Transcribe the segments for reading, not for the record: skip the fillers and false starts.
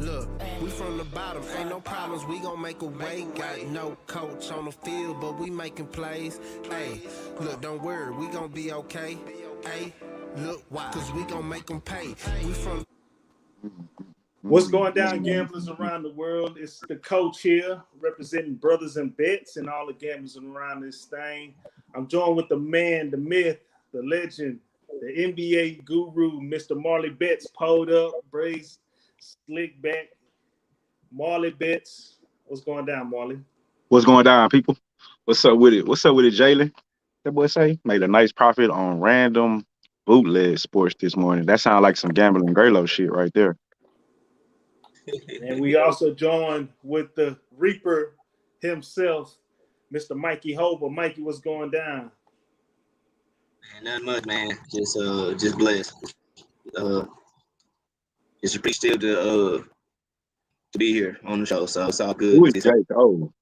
Look, we from the bottom, ain't no problems, we gon' make a way. Got no coach on the field, but we making plays. Hey, look, don't worry, we gon' be okay. Hey, look, why? Cause we gon' make them pay. We from What's going down, gamblers around the world? It's the coach here representing Brothers and Bets and all the gamblers around this thing. I'm joined with the man, the myth, the legend, the NBA guru, Mr. Marley Betts, pulled up, braids, slick back. Marley Betts. What's going down, Marley? What's going down, people? What's up with it? What's up with it, Jalen? That boy say made a nice profit on random bootleg sports this morning. That sounds like some gambling Graylo shit right there. And we also joined with the Reaper himself, Mr. Mikey Hova. Mikey, what's going down? Man, not much, man. Just blessed. It's appreciative to be here on the show. So it's all good. Who is J. Cole?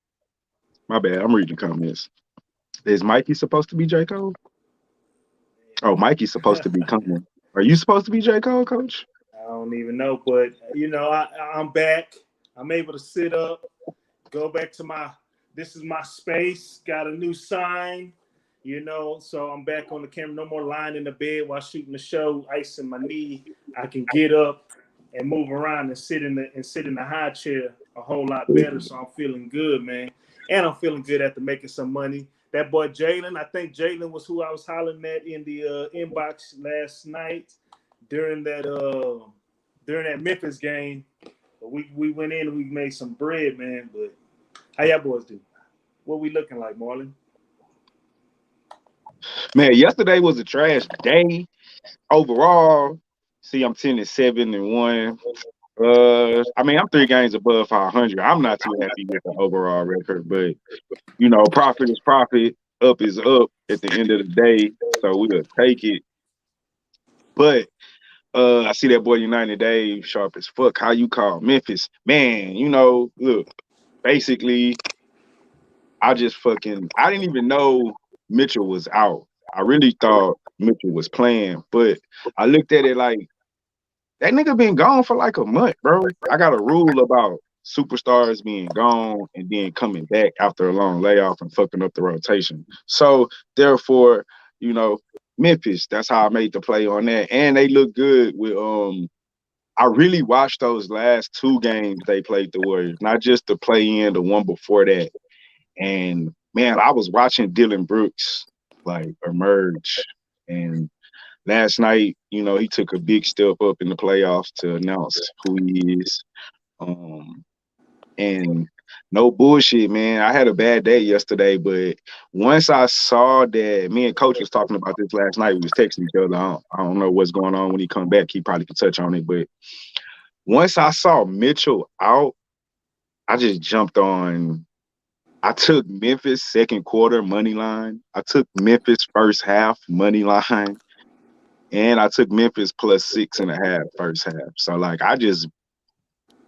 My bad. I'm reading comments. Is Mikey supposed to be J. Cole? Oh, Mikey's supposed to be coming. Are you supposed to be J. Cole, coach? I don't even know, but I'm back. I'm able to sit up, go back to this is my space. Got a new sign, so I'm back on the camera. No more lying in the bed while shooting the show, icing my knee. I can get up and move around and sit in the high chair a whole lot better. So I'm feeling good, man, and I'm feeling good after making some money. That boy Jalen, I think Jalen was who I was hollering at in the inbox last night during that Memphis game. But we went in and we made some bread, man. But how y'all boys do? What we looking like, Marlon? Man, yesterday was a trash day overall. See, I'm 10-7-1. I'm 3 games above 500. I'm not too happy with the overall record, but profit is profit, up is up at the end of the day, so we'll take it. But I see that boy United Dave sharp as fuck. How you call Memphis? Man, look, basically, I didn't even know Mitchell was out. I really thought Mitchell was playing, but I looked at it like, that nigga been gone for like a month, bro. I got a rule about superstars being gone and then coming back after a long layoff and fucking up the rotation. So therefore, Memphis, that's how I made the play on that. And they look good with I really watched those last 2 games they played the Warriors, not just the play in, the one before that. And man, I was watching Dylan Brooks like emerge. And last night, he took a big step up in the playoffs to announce who he is. And no bullshit, man. I had a bad day yesterday, but once I saw that, me and Coach was talking about this last night. We was texting each other. I don't know what's going on when he come back. He probably can touch on it. But once I saw Mitchell out, I just jumped on. I took Memphis second quarter money line. I took Memphis first half money line. And I took Memphis plus 6.5 first half. So like I just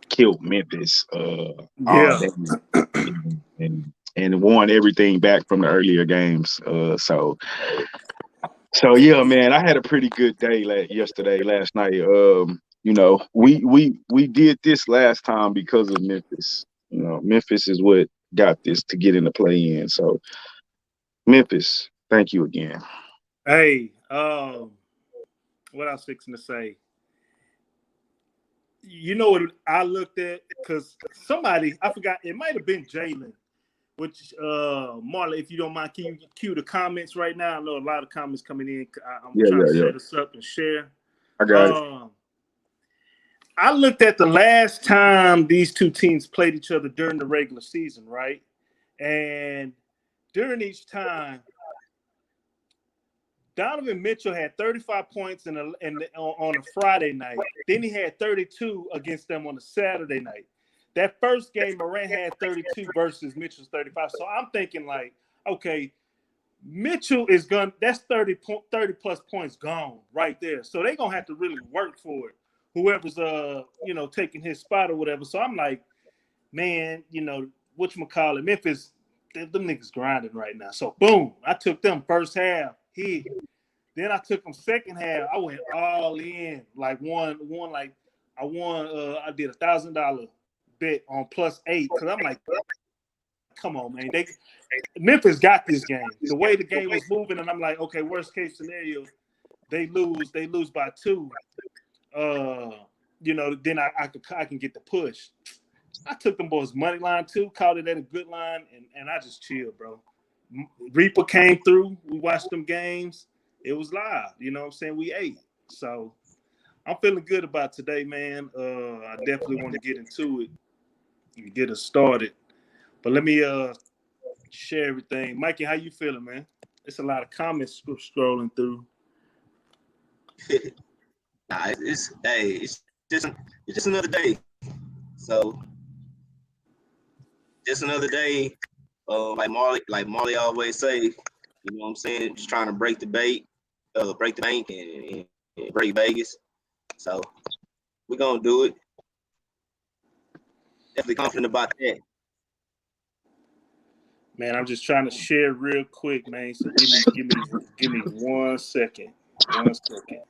killed Memphis all day and won everything back from the earlier games. So yeah, man, I had a pretty good day last night. We did this last time because of Memphis. Memphis is what got this to get in the play in. So Memphis, thank you again. Hey, what I was fixing to say. You know what I looked at? Because somebody, I forgot, it might have been Jalen, which, Marley, if you don't mind, can you cue the comments right now? I know a lot of comments coming in. I'm trying to set us up and share. I got it. I looked at the last time these two teams played each other during the regular season, right? And during each time, Donovan Mitchell had 35 points on a Friday night. Then he had 32 against them on a Saturday night. That first game, Morant had 32 versus Mitchell's 35. So I'm thinking like, okay, Mitchell is that's 30 plus points gone right there. So they're gonna have to really work for it. Whoever's taking his spot or whatever. So I'm like, man, whatchamacallit, Memphis, them niggas grinding right now. So boom, I took them first half. Then I took them second half. I went all in, like one like I won. I did $1,000 bet on +8 because I'm like, come on, man. Memphis got this game. The way the game was moving, and I'm like, okay, worst case scenario, they lose by 2. Then I can get the push. I took them boys money line too, called it at a good line, and I just chilled, bro. Reaper came through. We watched them games. It was live. You know what I'm saying? We ate. So I'm feeling good about today, man. I definitely want to get into it and get us started. But let me share everything. Mikey, how you feeling, man? It's a lot of comments scrolling through. It's just another day. So just another day. Like Marley always say, you know what I'm saying? Just trying to break the bank and break Vegas. So we're gonna do it. Definitely confident about that. Man, I'm just trying to share real quick, man. So give me 1 second. 1 second.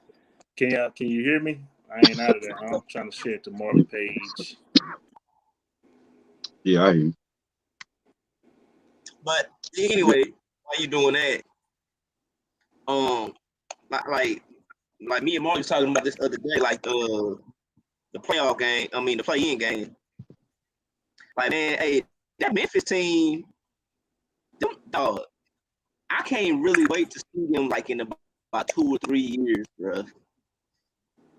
Can you hear me? I ain't out of there. I'm trying to share it to Marley page. Yeah, I hear you. But anyway, why you doing that? Like me and Mark was talking about this other day, like the playoff game. I mean the play-in game. Like, man, hey, that Memphis team, dog. I can't really wait to see them like in about 2 or 3 years, bro.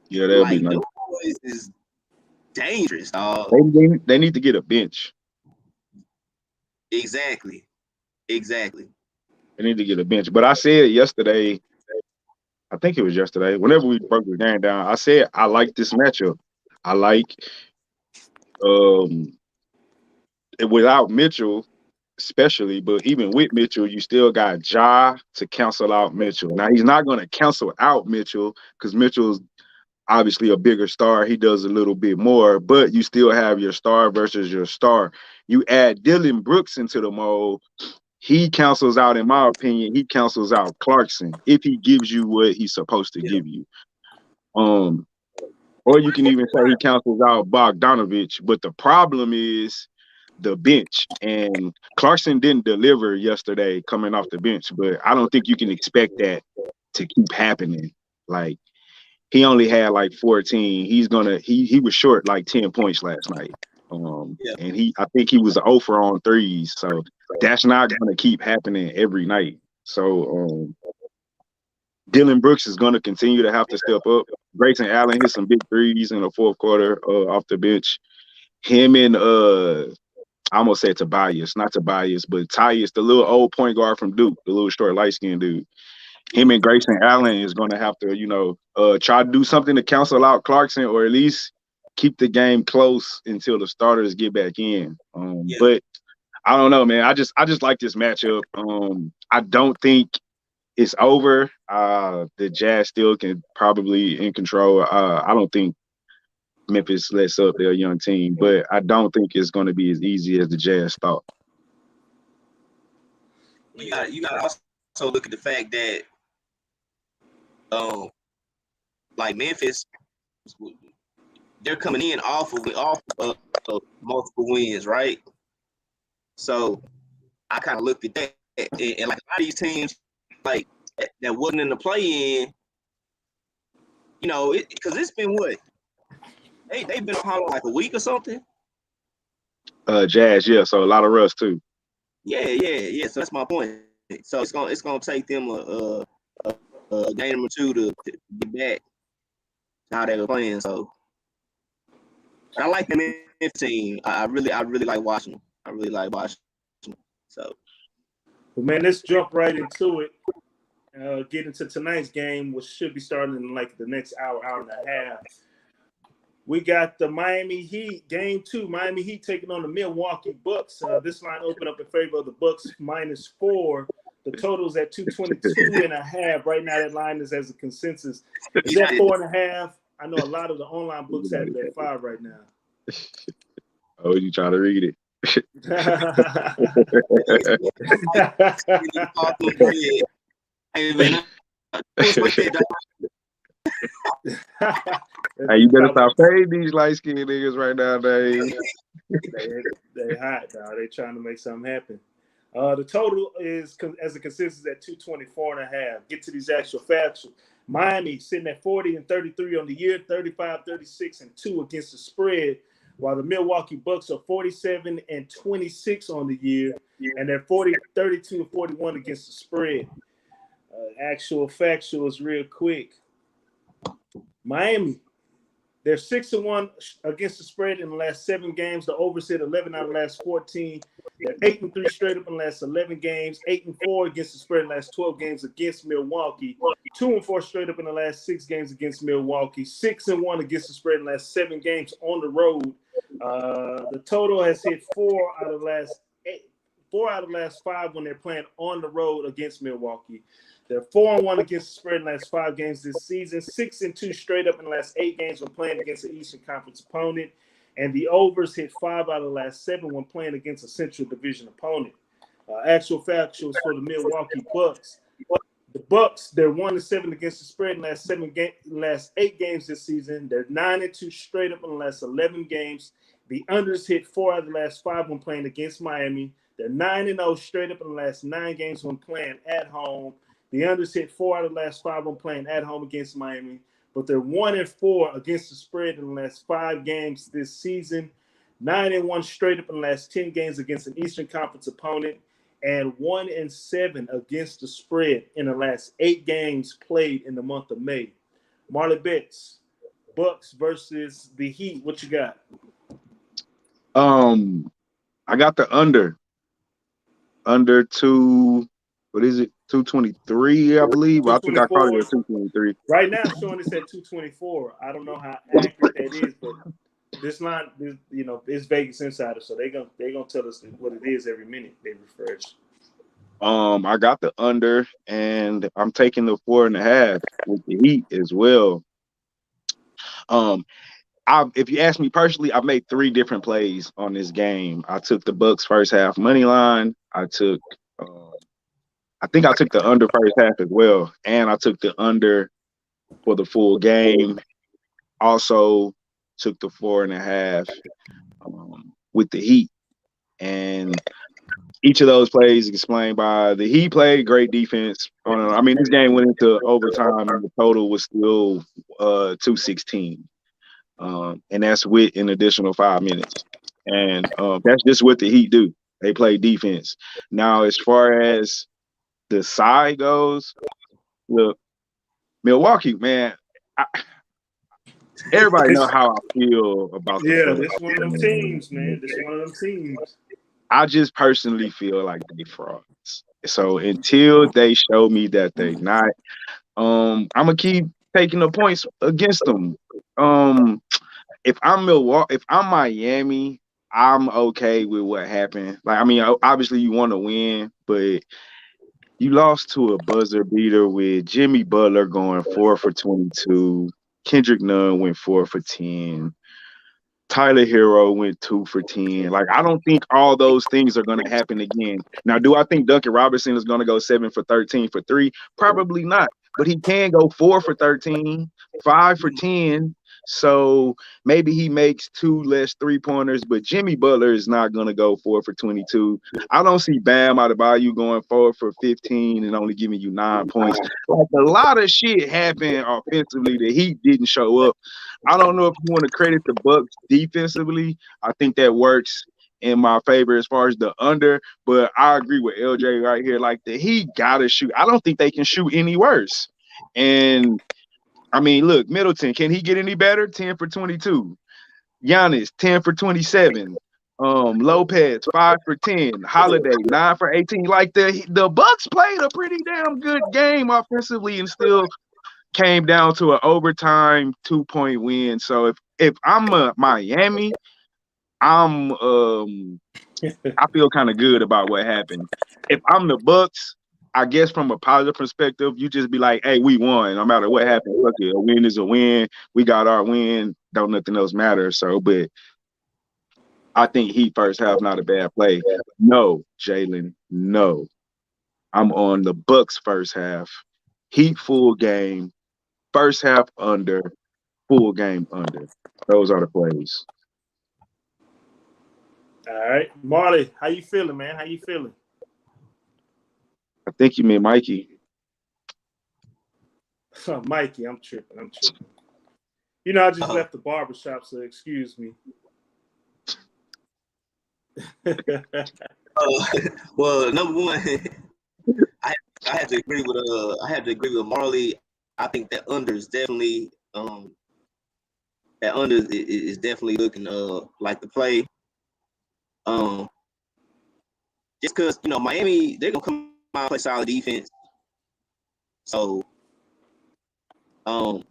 Yeah, that'll be nice. Those boys is dangerous, dog. They need to get a bench. Exactly. They need to get a bench. But I said yesterday, I think it was yesterday, whenever we broke the game down, I said I like this matchup. I like without Mitchell, especially, but even with Mitchell, you still got Ja to cancel out Mitchell. Now he's not going to cancel out Mitchell because Mitchell's obviously a bigger star. He does a little bit more, but you still have your star versus your star. You add Dylan Brooks into the mold, he cancels out, in my opinion, he cancels out Clarkson if he gives you what he's supposed to give you. Or you can even say he cancels out Bogdanovich, but the problem is the bench. And Clarkson didn't deliver yesterday coming off the bench, but I don't think you can expect that to keep happening. Like, he only had like 14. He was short like 10 points last night. And I think he was 0 for on threes. So that's not gonna keep happening every night. So Dylan Brooks is gonna continue to have to step up. Grayson Allen hit some big threes in the fourth quarter off the bench. Him and I almost said Tobias, not Tobias, but Tyus, the little old point guard from Duke, the little short light-skinned dude. Him and Grayson Allen is going to have to, try to do something to cancel out Clarkson, or at least keep the game close until the starters get back in. But I don't know, man. I just like this matchup. I don't think it's over. The Jazz still can probably in control. I don't think Memphis lets up their young team, but I don't think it's going to be as easy as the Jazz thought. You got to also look at the fact that, like Memphis, they're coming in off of multiple wins, right? So I kind of looked at that, and like a lot of these teams, like that wasn't in the play-in, because it's been what? They've been on like a week or something. Jazz, yeah. So a lot of rust too. Yeah. So that's my point. So it's gonna take them a game or two to get back to how they were playing. So I like them in 15. I really like watching them. I really like watching them. So, well, man, let's jump right into it. Get into tonight's game, which should be starting in like the next hour and a half. We got the Miami Heat, game 2. Miami Heat taking on the Milwaukee Bucks. This line opened up in favor of the Bucks -4. The total's at 222.5. Right now, that line is as a consensus. Is that 4.5? I know a lot of the online books have it at 5 right now. Oh, you trying to read it? hey man, Hey, you better stop fading these light skinned niggas right now, Dave. They hot, dog. They trying to make something happen. The total is as a consensus at 224.5. Get to these actual facts. Miami sitting at 40-33 on the year, 35-36-2 against the spread, while the Milwaukee Bucks are 47-26 on the year, and they're 32-41 against the spread. Actual factuals real quick. Miami, they're 6-1 against the spread in the last 7 games. The overs hit 11 out of the last 14. They're 8-3 straight up in the last 11 games. 8-4 against the spread in the last 12 games against Milwaukee. 2-4 straight up in the last 6 games against Milwaukee. 6-1 against the spread in the last 7 games on the road. The total has hit 4 out of the last 5 when they're playing on the road against Milwaukee. They're 4-1 against the spread in the last 5 games this season. 6-2 straight up in the last 8 games when playing against an Eastern Conference opponent. And the overs hit 5 out of the last 7 when playing against a Central Division opponent. Actual factuals for the Milwaukee Bucks. The Bucks, they're 1-7 against the spread in the last 8 games this season. They're 9-2 straight up in the last 11 games. The unders hit 4 out of the last 5 when playing against Miami. They're 9-0 straight up in the last 9 games when playing at home. The unders hit 4 out of the last 5 when playing at home against Miami, but they're 1-4 against the spread in the last 5 games this season. 9-1 straight up in the last 10 games against an Eastern Conference opponent, and 1-7 against the spread in the last 8 games played in the month of May. Marley Betts, Bucks versus the Heat. What you got? I got the under 2. What is it? 223, I believe. I think I caught it at 223. Right now, showing this at 224. I don't know how accurate that is, but this line, it's Vegas Insider, so they're gonna tell us what it is every minute they refresh. I got the under, and I'm taking the 4.5 with the Heat as well. If you ask me personally, I've made 3 different plays on this game. I took the Bucks first half money line. I think I took the under first half as well, and I took the under for the full game. Also took the 4.5 with the Heat, and each of those plays explained by the Heat played great defense. I mean, this game went into overtime, and the total was still 216, and that's with an additional 5 minutes, and that's just what the Heat do. They play defense. Now, as far as the side goes, look, Milwaukee, man, everybody know how I feel about the Phillies. This one of them teams, man. This one of them teams. I just personally feel like they frauds. So until they show me that they not, I'm gonna keep taking the points against them. If I'm Miami, I'm okay with what happened. Like, I mean, obviously you want to win, but you lost to a buzzer beater with Jimmy Butler going 4 for 22. Kendrick Nunn went 4 for 10. Tyler Hero went 2 for 10. Like, I don't think all those things are going to happen again. Now, do I think Duncan Robinson is going to go 7 for 13 for 3? Probably not. But he can go 4 for 13, 5 for 10. So maybe he makes 2 less 3-pointers, but Jimmy Butler is not going to go 4 for 22. I don't see Bam Adebayo going 4 for 15 and only giving you 9 points. Like, a lot of shit happened offensively. The Heat didn't show up. I don't know if you want to credit the Bucks defensively. I think that works in my favor as far as the under, but I agree with LJ right here. Like, the Heat gotta shoot. I don't think they can shoot any worse. And I mean, look, Middleton, can he get any better? 10 for 22. Giannis, 10 for 27. Lopez, 5 for 10. Holiday, 9 for 18. Like, the Bucks played a pretty damn good game offensively and still came down to an overtime 2-point win. So if I'm Miami, I feel kind of good about what happened. If I'm the Bucks, I guess from a positive perspective, you just be like, hey, we won. No matter what happened, look, a win is a win. We got our win. Don't nothing else matter. So, but I think Heat first half not a bad play. No, Jalen, no. I'm on the Bucks first half. Heat full game. first half under, full game under. Those are the plays. All right, Marley, how you feeling, man? How you feeling? I think you mean Mikey. Mikey, I'm tripping. You know, I just left the barbershop, so excuse me. Well, number one, I have to agree with Marley. I think that under is definitely is definitely looking like the play. Just because Miami, they're gonna come out and play solid defense. So I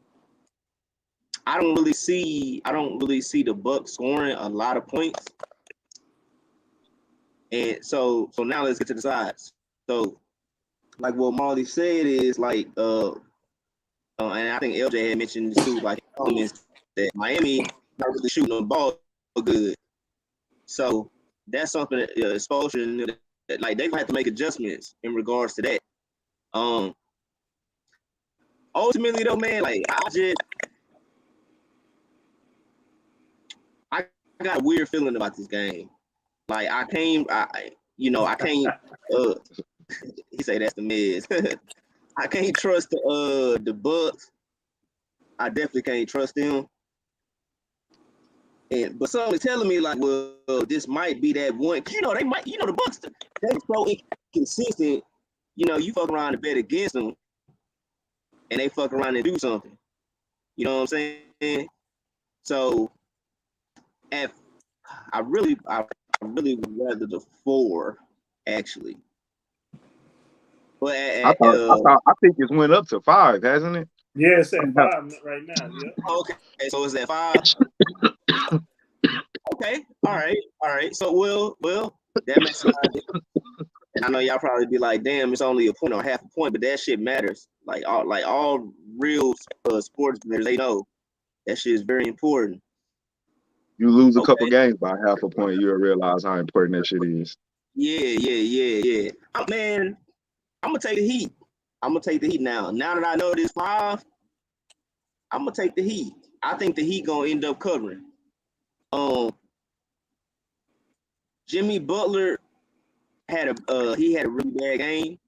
don't really see the Bucks scoring a lot of points. And so now let's get to the sides. So like what Marley said is like and I think LJ had mentioned this too, like comments that Miami not really shooting the ball good. So that's something that exposure that like they're gonna have to make adjustments in regards to that. Ultimately though, man, like I got a weird feeling about this game. Like I can't he say that's the Miz. I can't trust the Bucks. I definitely can't trust them. But something's telling me like, well, this might be that one. Cause they might, the Bucks, they're so inconsistent. You fuck around and bet against them, and they fuck around and do something. You know what I'm saying? So, I really would rather the 4 actually. But I think it's went up to 5, hasn't it? Yeah, it's at 5 right now. Yeah. Okay, so it's at 5. Okay, all right. So that makes sense. And I know y'all probably be like, "Damn, it's only a point or half a point," but that shit matters. Like all real sports players, they know that shit is very important. You lose a couple games by half a point, you'll realize how important that shit is. Yeah. Man, I'm gonna take the Heat. Now. Now that I know this 5, I'm gonna take the Heat. I think the Heat gonna end up covering. Jimmy Butler had a really bad game.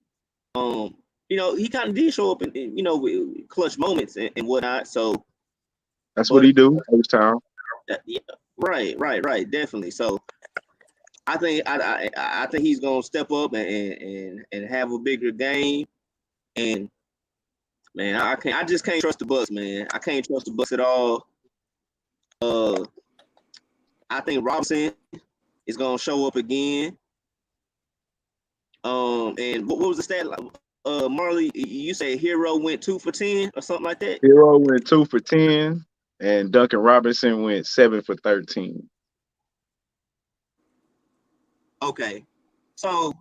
He kind of did show up in with clutch moments and whatnot. So that's what he do first time. Yeah, right, definitely. So I think he's gonna step up and have a bigger game. And man, I just can't trust the Bucks, man. I can't trust the Bucks at all. I think Robinson is gonna show up again. And what was the stat? Marley, you say Hero went 2 for 10 or something like that? Hero went 2 for 10, and Duncan Robinson went 7 for 13. Okay, so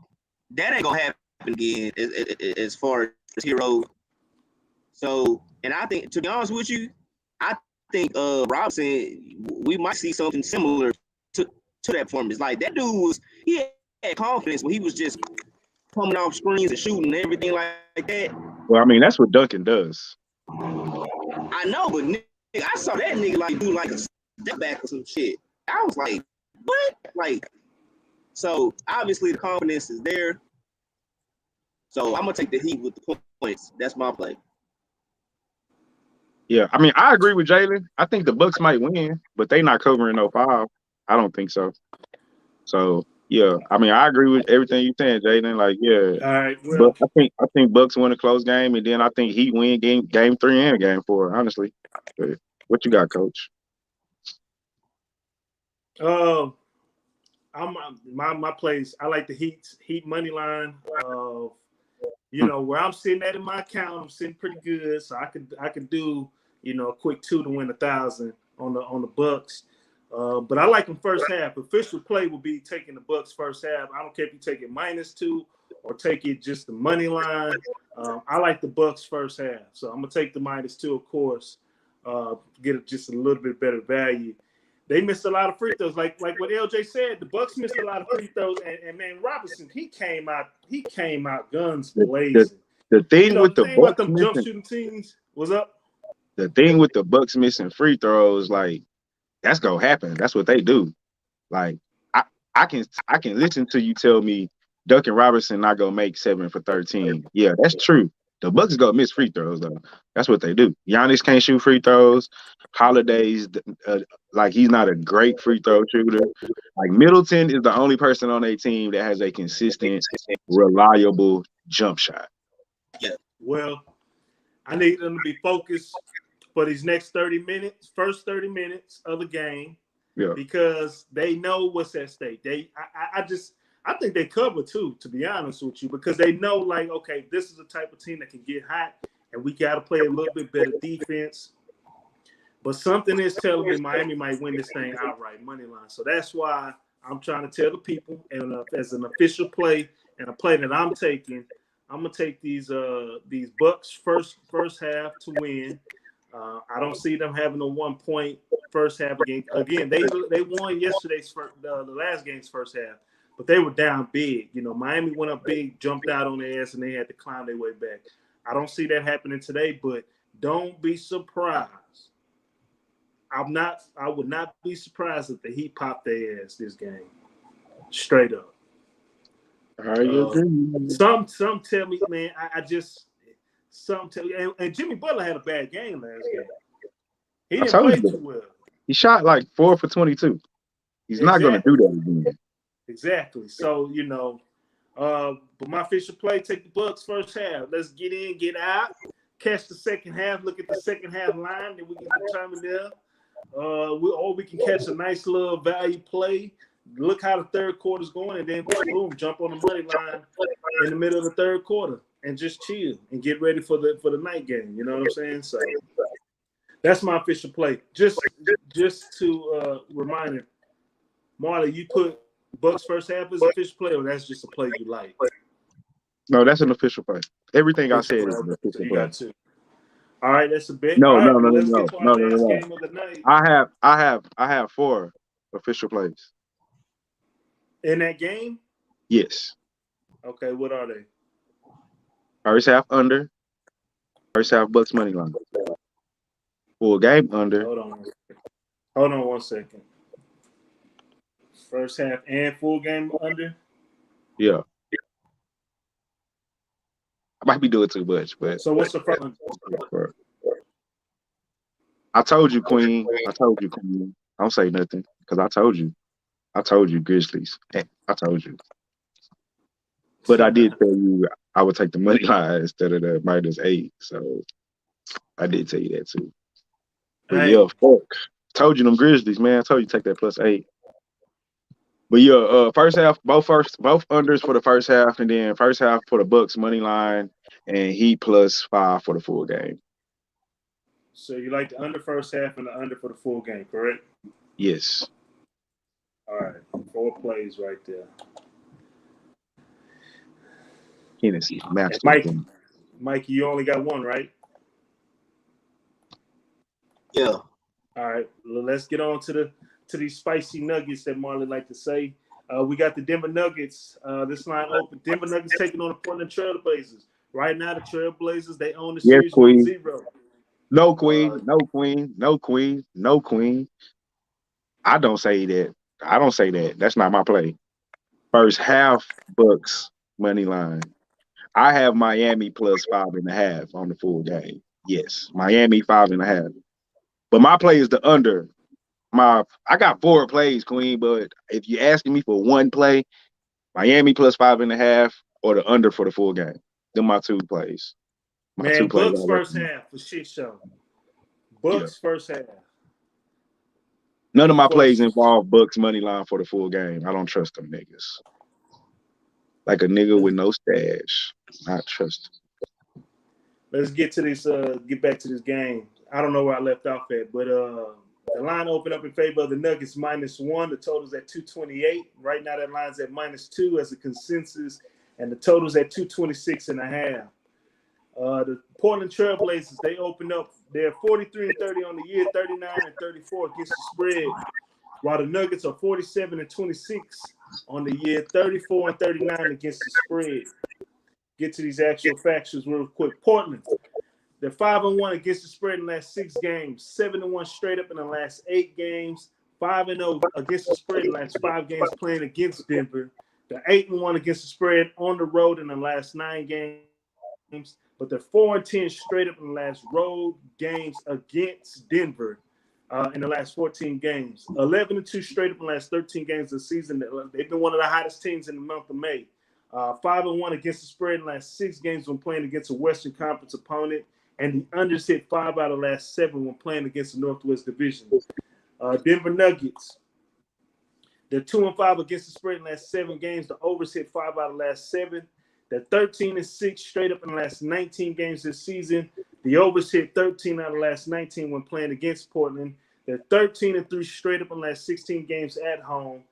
that ain't gonna happen again as far as Hero. So, and I think, to be honest with you, I think Robinson, we might see something similar to that performance. Like that dude he had confidence when he was just coming off screens and shooting and everything like that. Well, I mean, that's what Duncan does. I know, but nigga, I saw that nigga like do like a step back or some shit. I was like, what? Like, so obviously the confidence is there. So I'm gonna take the Heat with the points. That's my play. Yeah, I mean, I agree with Jalen. I think the Bucks might win, but they not covering no 5. I don't think so. So yeah, I mean, I agree with everything you're saying, Jalen. Like, yeah. All right. Well, but I think Bucks win a close game, and then I think Heat win game 3 and game 4. Honestly, but what you got, Coach? I'm my place. I like the Heat money line. Where I'm sitting at in my account, I'm sitting pretty good, so I could do a quick 2 to win 1,000 on the Bucks. But I like them first half. Official play will be taking the Bucks first half. I don't care if you take it -2 or take it just the money line. I like the Bucks first half, so I'm gonna take the -2, of course. Get just a little bit better value. They missed a lot of free throws, like what LJ said. The Bucks missed a lot of free throws, and man, Robinson he came out guns blazing. The thing with the Bucks about them jump shooting teams was up. The thing with the Bucks missing free throws, like that's gonna happen. That's what they do. Like I, I can listen to you tell me Duncan Robinson not gonna make 7 for 13. Yeah, that's true. The Bucks gonna miss free throws though. That's what they do. Giannis can't shoot free throws. Holiday's like he's not a great free throw shooter. Like Middleton is the only person on their team that has a consistent, reliable jump shot. Well, I need them to be focused for these next 30 minutes, first 30 minutes of the game, because they know what's at stake. I think they cover too, to be honest with you, because they know, like, okay, this is the type of team that can get hot, and we got to play a little bit better defense. But something is telling me Miami might win this thing outright, money line. So that's why I'm trying to tell the people, and as an official play and a play that I'm taking, I'm gonna take these Bucks first half to win. I don't see them having a 1 point first half again. Again, they won yesterday's the last game's first half, but they were down big. You know, Miami went up big, jumped out on their ass, and they had to climb their way back. I don't see that happening today, but don't be surprised. I would not be surprised if the Heat popped their ass this game, straight up. Some tell me, man, some tell me, and Jimmy Butler had a bad game last game. He didn't play too well. He shot like 4 for 22. He's not going to do that again. Exactly. So, you know, but my official play, take the Bucks first half. Let's get in, get out, catch the second half, look at the second half line, then we can determine there. We can catch a nice little value play. Look how the third quarter's going, and then boom, jump on the money line in the middle of the third quarter and just chill and get ready for the night game. You know what I'm saying? So that's my official play. Just to remind you, Marley, you put Bucks first half as official play, or that's just a play you like? No, that's an official play. Everything I said is an official so you play. got two. All right, that's a bet. No. Game of the night. I have 4 official plays. In that game? Yes. Okay, what are they? First half under. First half Bucks money line. Full game under. Hold on 1 second. First half and full game under? Yeah. I might be doing too much, but so what's the first? I told you, Queen. Don't say nothing because I told you, Grizzlies. I told you. But I did tell you I would take the money line instead of the -8. So I did tell you that too. But yeah, fuck. Told you them Grizzlies, man. I told you take that +8. But yeah, first half, both unders for the first half, and then first half for the Bucks money line, and Heat +5 for the full game. So you like the under first half and the under for the full game, correct? Yes. All right, 4 plays right there. Hennessy, Mikey, you only got 1, right? Yeah. All right, well, let's get on to these spicy nuggets that Marley like to say. We got the Denver Nuggets. This line open. Denver Nuggets taking on the Portland Trail Blazers. Right now, the Trail Blazers, they own the series 1-0. No queen. I don't say that. That's not my play. First half Bucks money line. I have Miami +5.5 on the full game. Yes, Miami 5.5. But my play is the under. I got 4 plays, Queen, but if you're asking me for 1 play, Miami +5.5 or the under for the full game. Them my 2 plays. Bucks first half for shit show. Bucks first half. None of my plays involve Bucks money line for the full game. I don't trust them niggas. Like a nigga with no stash. Not trust them. Let's get to this. Get back to this game. I don't know where I left off at, but the line opened up in favor of the Nuggets -1. The total's at 228. Right now, that line's at -2 as a consensus, and the total's at 226.5. The Portland Trail Blazers, they opened up. They're 43-30 on the year, 39-34 against the spread, while the Nuggets are 47-26 on the year, 34-39 against the spread. Get to these actual facts real quick. Portland, They're 5-1 against the spread in the last 6 games, 7-1 straight up in the last 8 games, 5-0 against the spread in the last 5 games playing against Denver. They're 8-1 against the spread on the road in the last 9 games, but they're 4-10 straight up in the last road games against Denver in the last 14 games. 11-2 straight up in the last 13 games of the season. They've been one of the hottest teams in the month of May. 5-1 against the spread in the last 6 games when playing against a Western Conference opponent, and the unders hit 5 out of the last 7 when playing against the Northwest Division. Denver Nuggets, they're 2-5 against the spread in the last 7 games. The overs hit 5 out of the last 7. They're 13-6 straight up in the last 19 games this season. The overs hit 13 out of the last 19 when playing against Portland. They're 13-3 straight up in the last 16 games at home.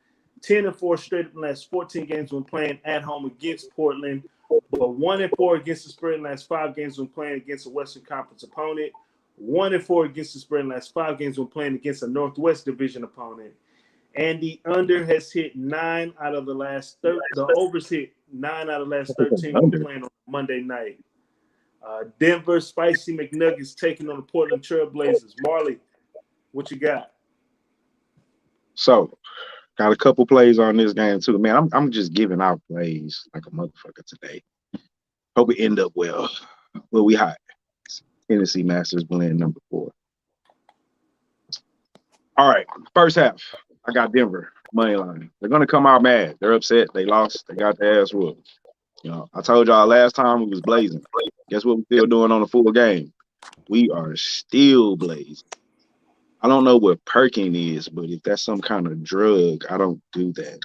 10-4 straight up in the last 14 games when playing at home against Portland, but 1-4 against the spread in the last 5 games when playing against a Western Conference opponent. 1-4 against the spread in the last 5 games when playing against a Northwest Division opponent. And the under has hit 9 out of the last 13. The overs hit 9 out of the last 13 when playing on Monday night. Denver Spicy McNuggets taking on the Portland Trail Blazers. Marley, what you got? So, got a couple plays on this game too, man. I'm just giving out plays like a motherfucker today. Hope we end up well. Well, we hot. Tennessee Masters blend number 4. All right, first half. I got Denver money line. They're gonna come out mad. They're upset. They lost. They got their ass whooped. You know, I told y'all last time we was blazing. Guess what we're still doing on the full game? We are still blazing. I don't know what perking is, but if that's some kind of drug, I don't do that.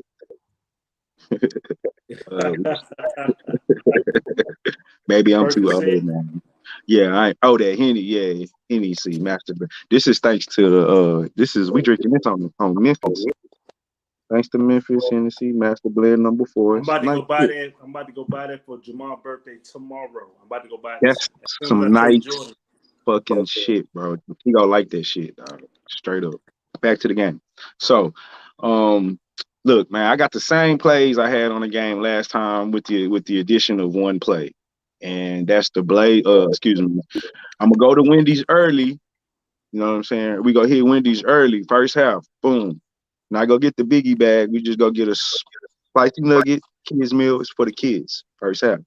Maybe I'm too old, man. Yeah, I oh that Henny, yeah, Hennessy Master. This is thanks to the we drinking this on Memphis. Thanks to Memphis Hennessy Master Blend number 4. I'm about to go buy that. I'm about to go buy that for Jamal's birthday tomorrow. I'm about to go buy that's some nice fucking shit, bro. He gonna like that shit, dog. Straight up. Back to the game. So, look, man, I got the same plays I had on the game last time with the addition of one play, and that's the excuse me. I'm gonna go to Wendy's early. You know what I'm saying? We go hit Wendy's early, first half. Boom. Now I go get the biggie bag. We just go get a spicy nugget. Kids meal is for the kids. First half.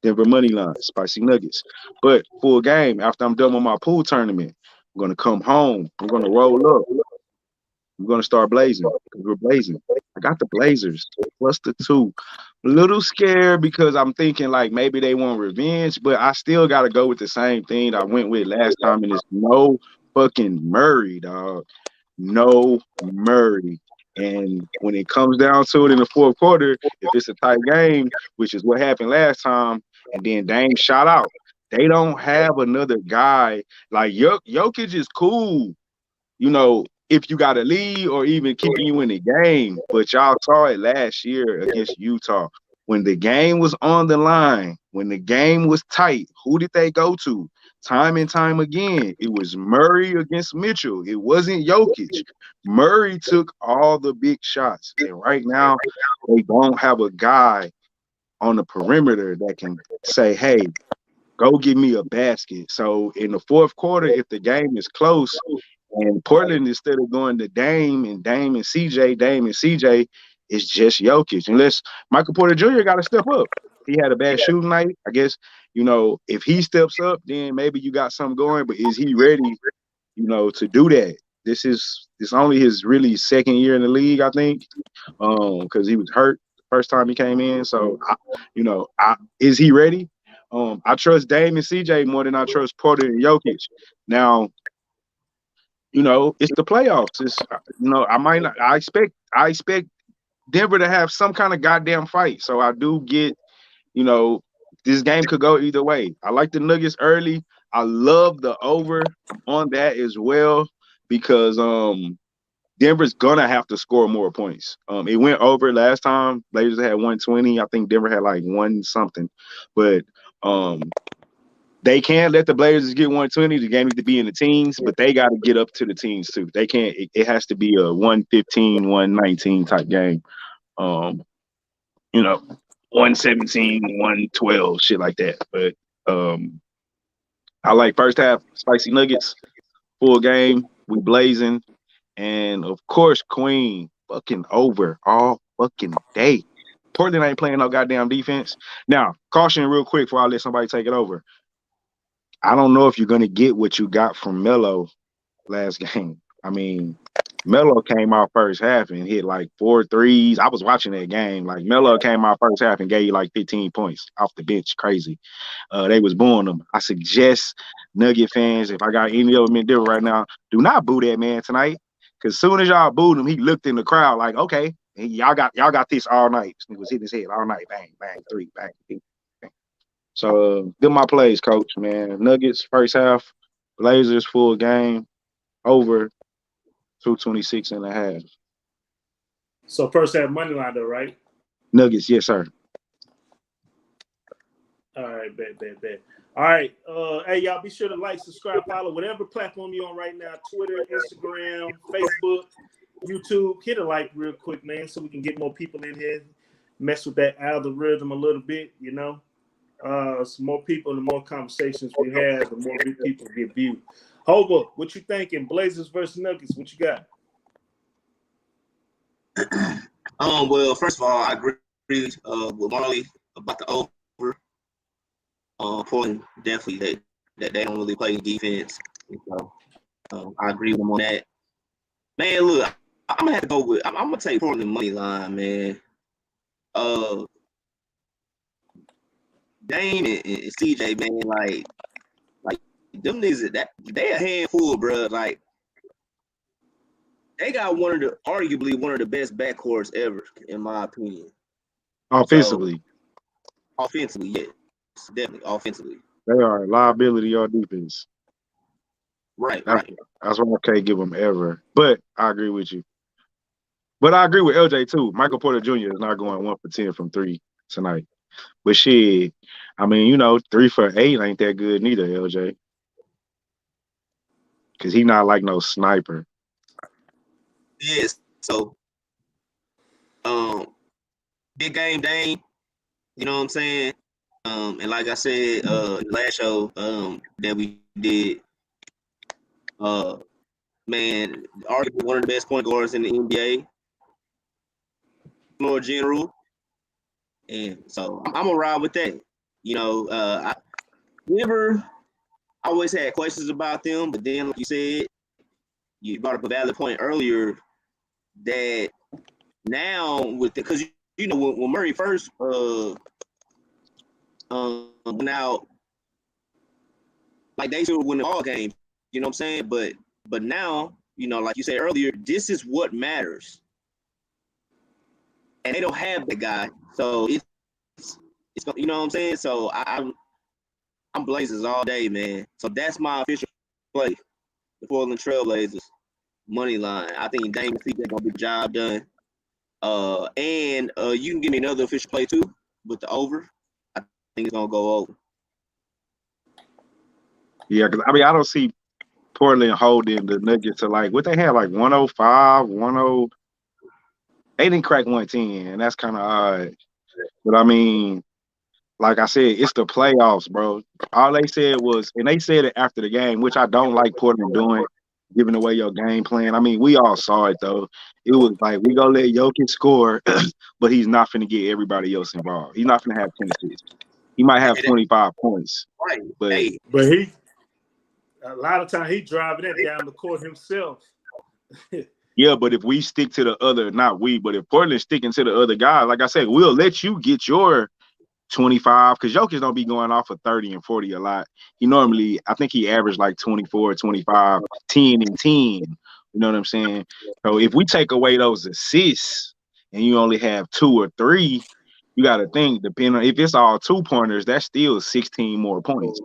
Denver money line, spicy nuggets. But full game, after I'm done with my pool tournament, I'm gonna come home. I'm gonna roll up. I'm gonna start blazing because we're blazing. I got the Blazers plus the 2. A little scared because I'm thinking like maybe they want revenge, but I still gotta go with the same thing I went with last time, and it's no fucking Murray, dog. No Murray. And when it comes down to it in the fourth quarter, if it's a tight game, which is what happened last time, and then Dame shot out, they don't have another guy. Like Jokic is cool, you know, if you got a lead or even keeping you in the game. But y'all saw it last year against Utah. When the game was on the line, when the game was tight, who did they go to? Time and time again, it was Murray against Mitchell. It wasn't Jokic. Murray took all the big shots. And right now, they don't have a guy on the perimeter that can say, hey, go give me a basket. So in the fourth quarter, if the game is close and Portland, instead of going to Dame and CJ, it's just Jokic. Unless Michael Porter Jr. got to step up. He had a bad shooting night. I guess, you know, if he steps up, then maybe you got something going. But is he ready, you know, to do that? It's only his really second year in the league, I think, because he was hurt the first time he came in. So, is he ready? I trust Dame and CJ more than I trust Porter and Jokic. Now, you know, it's the playoffs. It's, you know, I expect Denver to have some kind of goddamn fight. So I do get, you know, this game could go either way. I like the Nuggets early. I love the over on that as well because Denver's gonna have to score more points. It went over last time. Blazers had 120. I think Denver had like 1 something, but they can't let the Blazers get 120. The game needs to be in the teens, but they got to get up to the teens too. They can't. It has to be a 115, 119 type game. You know, 117, 112, shit like that. But I like first half spicy nuggets, full game, we blazing, and of course Queen fucking over all fucking day. Portland ain't playing no goddamn defense. Now, caution real quick before I let somebody take it over. I don't know if you're gonna get what you got from Melo last game. I mean, Melo came out first half and hit like 4 threes. I was watching that game. Like Melo came out first half and gave you like 15 points off the bench. Crazy. They was booing him. I suggest Nugget fans, if I got any of them in there right now, do not boo that man tonight. Cause soon as y'all booed him, he looked in the crowd like, okay, y'all got this all night. He was hitting his head all night. Bang, bang, three, bang, bang. So good my plays, coach, man. Nuggets first half, Blazers full game, over 226 and a half. So first half money line though, right? Nuggets, yes, sir. All right, bet. All right. Hey, y'all be sure to like, subscribe, follow whatever platform you're on right now. Twitter, Instagram, Facebook, YouTube. Hit a like real quick, man, so we can get more people in here. Mess with that algorithm a little bit, you know. Some more people, the more conversations we have, the more people get viewed. Hova, what you thinking? Blazers versus Nuggets, what you got? Well, first of all, I agree with Marley about the over. Portland definitely that they don't really play defense. So I agree with them on that. Man, look, I'm gonna have to go with. I'm gonna take Portland money line, man. Dame and CJ, man, like them niggas that they a handful, bro. Like they got arguably one of the best backcourts ever, in my opinion. Offensively. So, offensively, yes, definitely offensively. They are a liability on defense. Right. That's why I can't give them ever. But I agree with you. But I agree with LJ too. Michael Porter Jr. is not going 1 for 10 from 3 tonight. But shit, I mean, 3 for 8 ain't that good neither, LJ. Because he not like no sniper. Yes. So, big game, Dame. You know what I'm saying? And like I said, last show, that we did, man, arguably one of the best point guards in the NBA, more general. And so I'm gonna ride with that. I always had questions about them, but then, like you said, you brought up a valid point earlier that now because when Murray first went out, like they should win the ball game. You know what I'm saying? But now, like you said earlier, this is what matters, and they don't have the guy, so it's you know what I'm saying. So I'm Blazers all day, man. So that's my official play. The Portland Trailblazers money line. I think Dame and CJ gonna get the job done. And you can give me another official play too with the over. I think it's gonna go over. Yeah, because I don't see Portland holding the Nuggets to like what they had, like 105, 10. They didn't crack 110, and that's kind of odd. But I mean, like I said, it's the playoffs, bro. All they said was, and they said it after the game, which I don't like Portland doing, giving away your game plan. I mean, we all saw it though. It was like we gonna let Jokic score, but he's not finna get everybody else involved. He's not finna have 10 assists. He might have 25 points, Right. But he a lot of time he driving it down the court himself. Yeah, but if we stick to the other, not we, but if Portland's sticking to the other guys, like I said, we'll let you get your 25, because Jokic don't be going off of 30 and 40 a lot. He normally, I think he averaged like 24, 25, 10 and 10. You know what I'm saying? So if we take away those assists and you only have 2 or 3, you got to think, depending on if it's all 2-pointers, that's still 16 more points.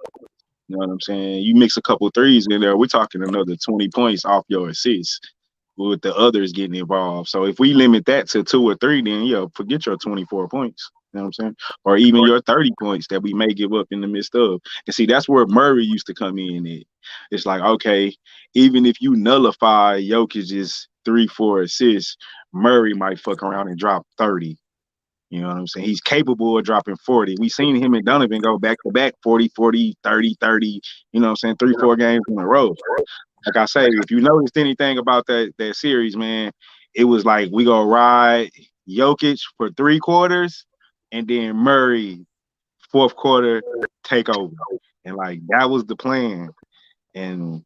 You know what I'm saying? You mix a couple threes in there, we're talking another 20 points off your assists with the others getting involved. So if we limit that to 2 or 3, then forget your 24 points. You know what I'm saying? Or even your 30 points that we may give up in the midst of. And see, that's where Murray used to come in at. It's like, okay, even if you nullify Jokic's 3-4 assists, Murray might fuck around and drop 30. You know what I'm saying? He's capable of dropping 40. We've seen him and Donovan go back to back 40, 40, 30, 30, you know what I'm saying? 3, 4 games in a row. Like I say, if you noticed anything about that series, man, it was like we gonna ride Jokic for 3 quarters and then Murray 4th quarter take over. And like that was the plan. And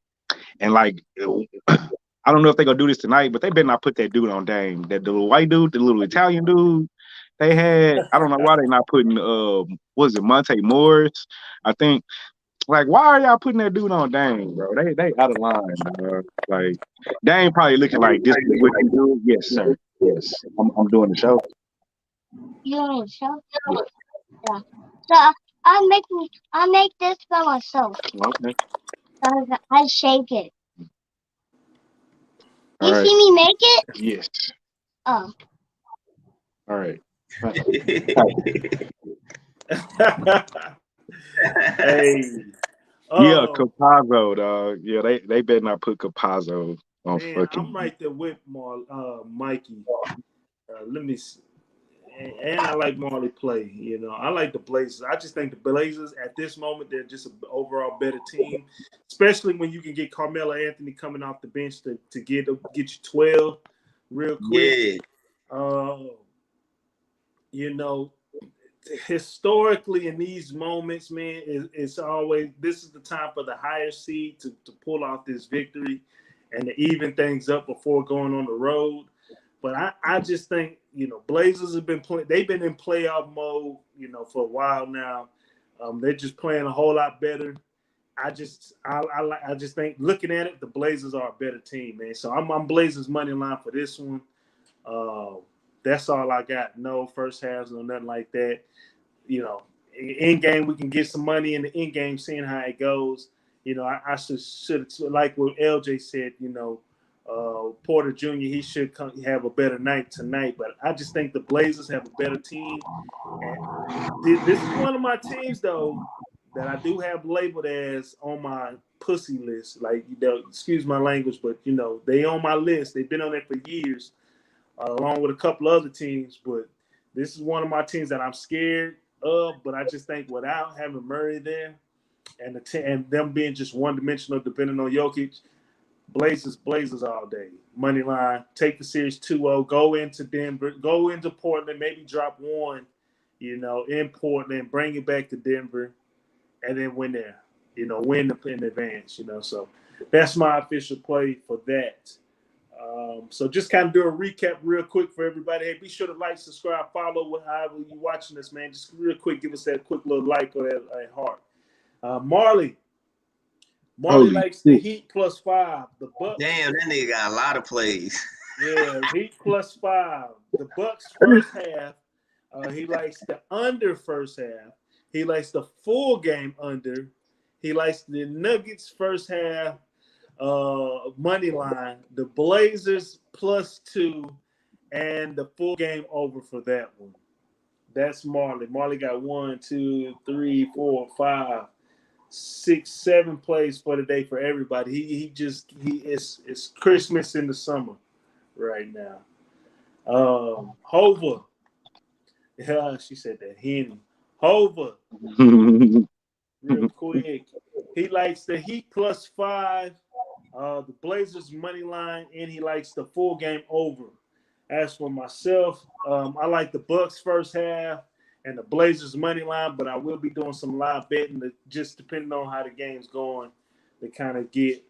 like I don't know if they're gonna do this tonight, but they better not put that dude on Dame. That the little white dude, the little Italian dude they had. I don't know why they're not putting was it Monte Morris? I think like why are y'all putting that dude on Dame, bro? They out of line, bro. Like Dame probably looking like this is what you do. Yes, sir. Yes. I'm doing the show. You doing the show? Yeah. So I'll make this by myself. Okay. I shake it. All You right. see me make it? Yes. Oh. All right. Hey. Yeah, Capazzo, dog. Yeah, they better not put Capazzo on Man, fucking. I'm right there with Mikey. Let me see. And I like Marley play. You know, I like the Blazers. I just think the Blazers at this moment they're just an overall better team, especially when you can get Carmelo Anthony coming off the bench to get you 12 real quick. Yeah. You know, historically in these moments, man, it's always this is the time for the higher seed to pull off this victory and to even things up before going on the road. But I just think, you know, Blazers have been they've been in playoff mode, you know, for a while now. They're just playing a whole lot better. I just think looking at it, the Blazers are a better team, man. So I'm Blazers money line for this one. That's all I got. No first halves, no nothing like that. You know, in game we can get some money in the in game, seeing how it goes. You know, I should like what LJ said. You know, Porter Jr. he should have a better night tonight. But I just think the Blazers have a better team. And this is one of my teams though that I do have labeled as on my pussy list. Like, you know, excuse my language, but you know they on my list. They've been on it for years. Along with a couple other teams, but this is one of my teams that I'm scared of. But I just think without having Murray there and and them being just one-dimensional, depending on Jokic, Blazers all day. Money line, take the series 2-0, go into Denver, go into Portland, maybe drop one, you know, in Portland, bring it back to Denver, and then win there, you know, win in advance, you know. So that's my official play for that. So just kind of do a recap real quick for everybody. Hey, be sure to like, subscribe, follow, however you're watching this, man. Just real quick, give us that quick little like or that heart. Marley likes the Heat +5. The Bucks. Damn, that nigga got a lot of plays. Yeah, Heat +5. The Bucks first half. He likes the under first half. He likes the full game under. He likes the Nuggets first half. Money line, the Blazers +2, and the full game over for that one. That's Marley. Marley got 1, 2, 3, 4, 5, 6, 7 plays for the day for everybody. It's Christmas in the summer right now. Hova. Yeah, she said that. Henny. Hova. Real quick. He likes the Heat +5. The Blazers money line, and he likes the full game over. As for myself, I like the Bucks first half and the Blazers money line, but I will be doing some live betting just depending on how the game's going to kind of get,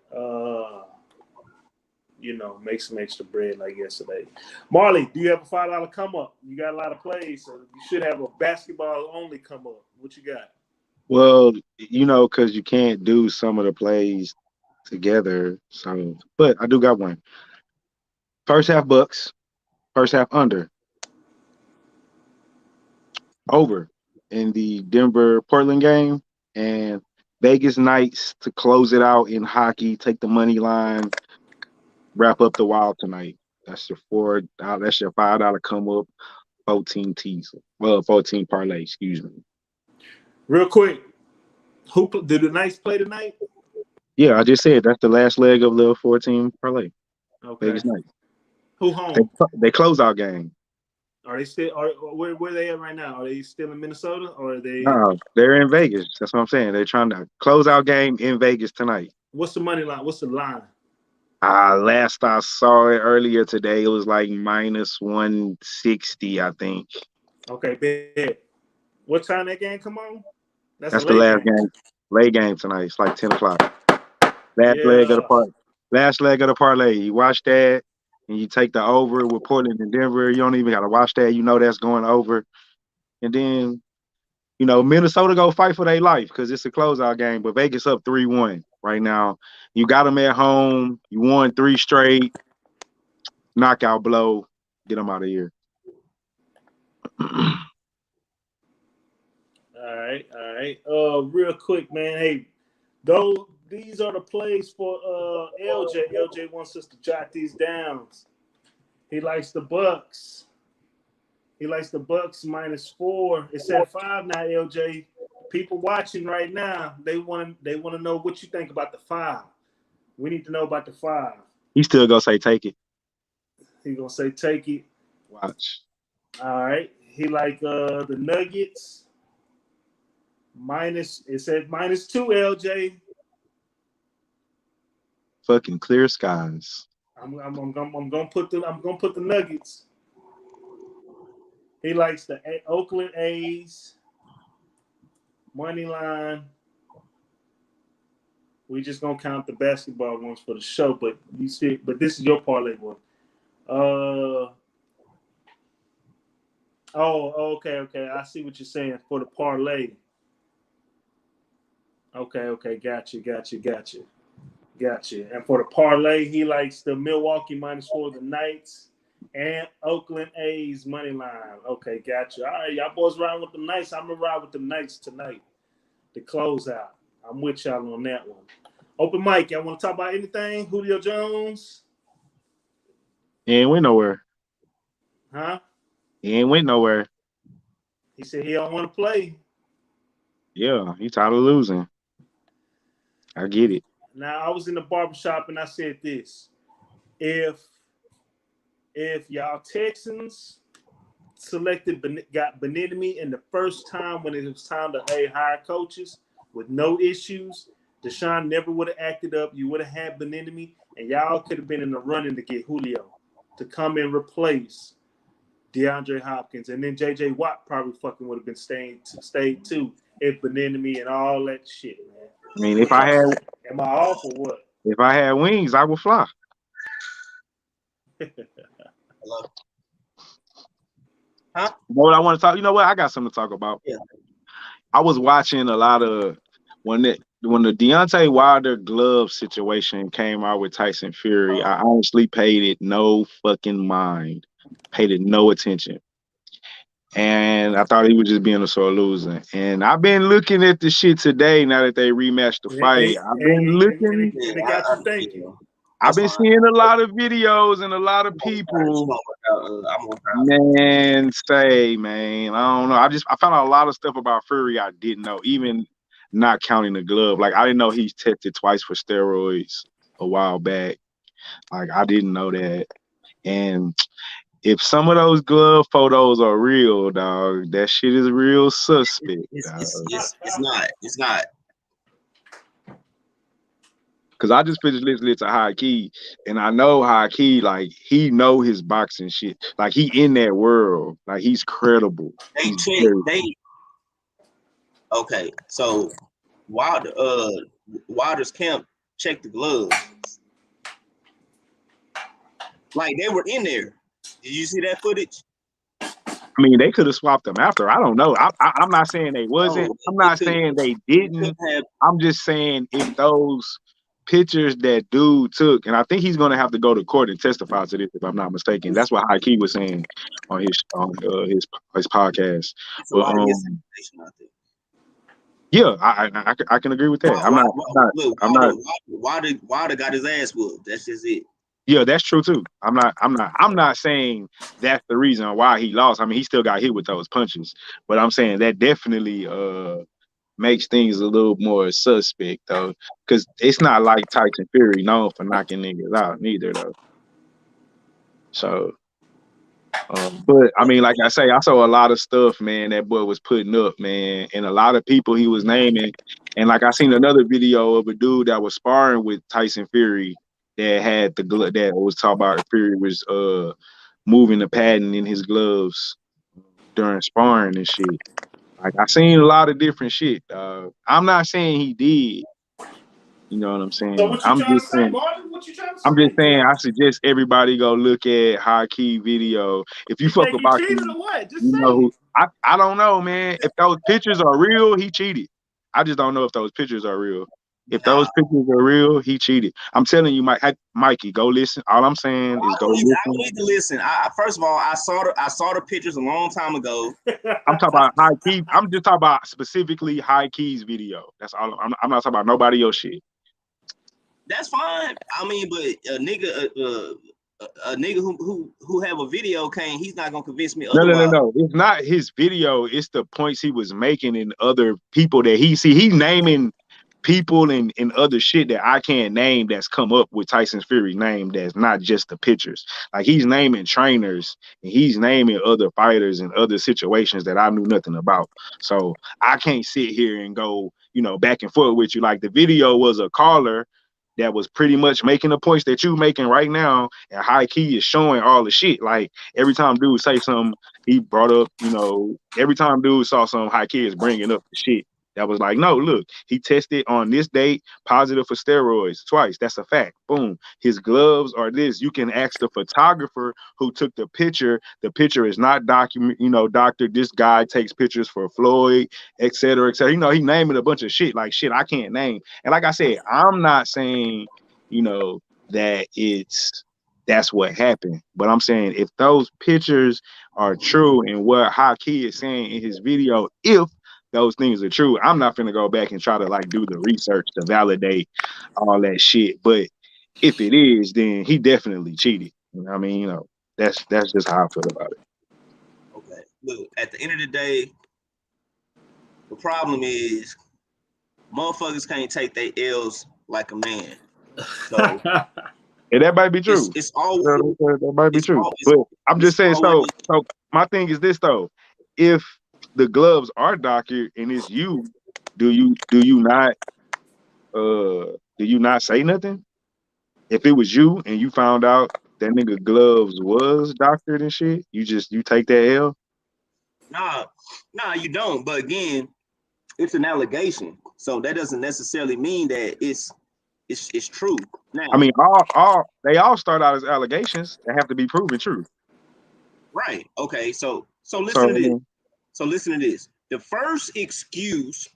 you know, make some extra bread like yesterday. Marley, do you have a $5 come up? You got a lot of plays, so you should have a basketball only come up. What you got? Well, you know, because you can't do some of the plays together. So, but I do got one. First half Bucks, first half under. Over in the Denver Portland game, and Vegas Knights to close it out in hockey. Take the money line, wrap up the Wild tonight. That's your $4. That's your $5 come up. 14 tees. Well, 14 parlay. Excuse me. Real quick, did the Knights play tonight? Yeah, I just said that's the last leg of the 14 parlay. Okay. Vegas Knights. Who home? They close out game. Are they still? Where they at right now? Are they still in Minnesota or are they? No, they're in Vegas. That's what I'm saying. They're trying to close out game in Vegas tonight. What's the money line? What's the line? Last I saw it earlier today, it was like minus 160, I think. Okay, bet. What time that game come on? That's a That's the late last game. game. Late game tonight. It's like 10 o'clock. Last leg of the Yeah. part. Last leg of the parlay. You watch that, and you take the over with Portland and Denver. You don't even got to watch that. You know that's going over. And then, Minnesota go fight for their life because it's a closeout game. But Vegas up 3-1 right now. You got them at home. You won 3 straight. Knockout blow. Get them out of here. All right, all right. Real quick, man. Hey, these are the plays for LJ. LJ wants us to jot these down. He likes the Bucks. He likes the Bucks -4. It's at 5 now, LJ. People watching right now, they want to know what you think about the 5. We need to know about the 5. He still gonna say take it. He's gonna say take it. Watch. All right. He like the Nuggets. It's at -2, LJ. Fucking clear skies. I'm gonna put the Nuggets. He likes the Oakland A's money line. We just gonna count the basketball ones for the show, but this is your parlay one. Okay. I see what you're saying for the parlay. Okay, gotcha. And for the parlay, he likes the Milwaukee -4, the Knights, and Oakland A's money line. Okay, gotcha. All right, y'all boys riding with the Knights. I'm gonna ride with the Knights tonight to close out. I'm with y'all on that one. Open mic. Y'all want to talk about anything? Julio Jones? He ain't went nowhere. Huh? He ain't went nowhere. He said he don't want to play. Yeah, he tired of losing. I get it. Now, I was in the barbershop and I said this. If y'all Texans got Beninemi in the first time when it was time to hire coaches with no issues, Deshaun never would have acted up. You would have had Beninemi, and y'all could have been in the running to get Julio to come and replace DeAndre Hopkins. And then J.J. Watt probably fucking would have been stayed too if Beninemi and all that shit, man. I mean, if I off or what? If I had wings, I would fly. Hello? Huh? What I want to talk, you know what? I got something to talk about. Yeah. I was watching a lot of when the Deontay Wilder glove situation came out with Tyson Fury. I honestly paid it no fucking mind, paid it no attention. And I thought he was just being a sore loser. And I've been looking at the shit today now that they rematched the fight. I've been looking. And it got you thinking. I've been seeing a lot of videos and a lot of people. Man, I don't know. I found out a lot of stuff about Fury I didn't know, even not counting the glove. Like, I didn't know he's tested twice for steroids a while back. Like, I didn't know that. And if some of those glove photos are real, dog, that shit is real suspect. It's not. Cause I just finished listening to High Key, and I know High Key, like, he know his boxing shit. Like, he in that world. Like, he's credible. Okay, so Wilder's camp checked the gloves. Like, they were in there. Did you see that footage? I mean, they could have swapped them after. I don't know. I'm not saying they wasn't. No, I'm not saying they didn't. I'm just saying if those pictures that dude took, and I think he's going to have to go to court and testify to this, if I'm not mistaken. That's what Hakeem was saying on his podcast. But yeah, I can agree with that. Wilder got his ass whooped. That's just it. Yeah, that's true too. I'm not saying that's the reason why he lost. I mean, he still got hit with those punches, but I'm saying that definitely makes things a little more suspect though, because it's not like Tyson Fury known for knocking niggas out neither though. So But I mean, like I say, I saw a lot of stuff, man. That boy was putting up, man, and a lot of people he was naming. And like I seen another video of a dude that was sparring with Tyson Fury that had the glove that was talking about Fury was moving the padding in his gloves during sparring and shit. Like I seen a lot of different shit. I'm not saying he did. You know what I'm So saying? what you trying to say, Marley? What you trying to I'm just say? saying, I suggest everybody go look at High Key video. If you You fuck think with he cheated boxing, or what? Just you say know it. who. I don't know, man. If those pictures are real, he cheated. I just don't know if those pictures are real. If Nah, those pictures are real, he cheated. I'm telling you, Mikey, go listen. All I'm saying is I go don't listen. need to listen. First of all, I saw the pictures a long time ago. I'm talking about High Key. I'm just talking about specifically High Key's video. That's all. I'm not talking about nobody else shit. That's fine. I mean, but a nigga who have a video can't. He's not gonna convince me otherwise. No. It's not his video. It's the points he was making and other people that he see. He's naming people and other shit that I can't name that's come up with Tyson Fury's name that's not just the pictures. Like he's naming trainers and he's naming other fighters and other situations that I knew nothing about. So I can't sit here and go, back and forth with you. Like the video was a caller that was pretty much making the points that you making right now, and High Key is showing all the shit. Like every time dude say something, he brought up, every time dude saw something, High Key is bringing up the shit. That was like, no, look, he tested on this date positive for steroids twice. That's a fact. Boom. His gloves are this. You can ask the photographer who took the picture. The picture is not doctored. This guy takes pictures for Floyd, et cetera, et cetera. He naming a bunch of shit like shit I can't name. And like I said, I'm not saying, that that's what happened. But I'm saying if those pictures are true and what Haki is saying in his video, if those things are true, I'm not gonna go back and try to like do the research to validate all that shit. But if it is, then he definitely cheated. I mean, that's just how I feel about it. Okay. Look, at the end of the day, the problem is motherfuckers can't take their L's like a man. So And that might be true. It's always that might be true. Always, but I'm just saying. Always, so my thing is this though: if the gloves are doctored and it's you, do you not say nothing? If it was you and you found out that nigga gloves was doctored and shit, you take that L? Nah, you don't. But again, it's an allegation, so that doesn't necessarily mean that it's true. Now, I mean, they all start out as allegations that have to be proven true. Right. Okay. So listen to this. So listen to this. The first excuse.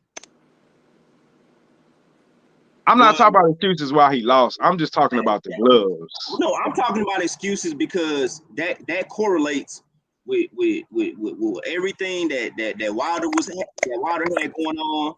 I'm not talking about excuses why he lost. I'm just talking about the gloves. No, I'm talking about excuses because that correlates with everything that Wilder had going on.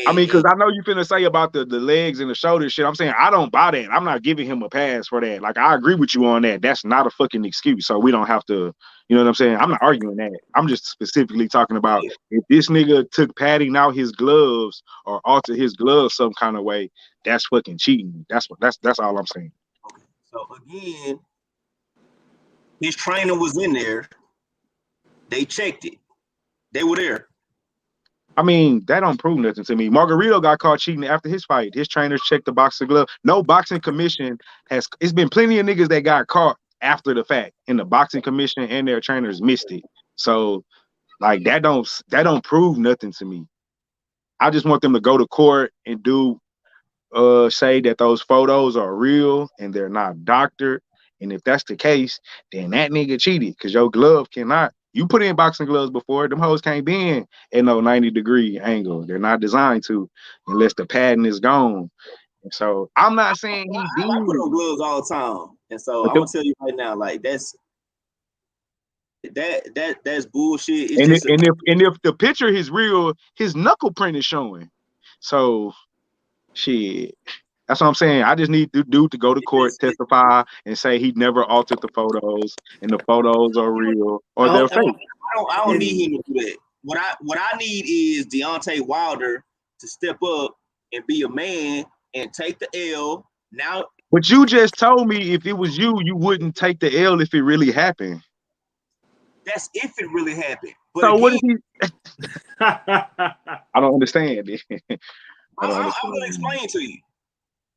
I mean, because I know you finna say about the legs and the shoulder shit. I'm saying I don't buy that. I'm not giving him a pass for that. Like I agree with you on that. That's not a fucking excuse. So we don't have to, you know what I'm saying? I'm not arguing that. I'm just specifically talking about if this nigga took padding out his gloves or altered his gloves some kind of way, that's fucking cheating. That's all I'm saying. Okay. So again, his trainer was in there. They checked it. They were there. I mean, that don't prove nothing to me. Margarito got caught cheating after his fight. His trainers checked the boxing glove. No boxing commission it's been plenty of niggas that got caught after the fact, and the boxing commission and their trainers missed it. So, like, that don't prove nothing to me. I just want them to go to court and say that those photos are real and they're not doctored. And if that's the case, then that nigga cheated because your glove cannot. You put in boxing gloves before, them hoes can't be in at no 90-degree angle. They're not designed to unless the padding is gone. And so I'm not saying he did. I put on gloves all the time. And so I'm gonna tell you right now, like that's bullshit. It's if the picture is real, his knuckle print is showing. So shit. That's what I'm saying. I just need the dude to go to court, testify, and say he never altered the photos, and the photos are real or they're fake. I don't need him to do that. What I need is Deontay Wilder to step up and be a man and take the L. Now, but you just told me if it was you, you wouldn't take the L if it really happened. That's if it really happened. But So what again, is he? I don't understand it. I don't I'm understand. gonna explain to you.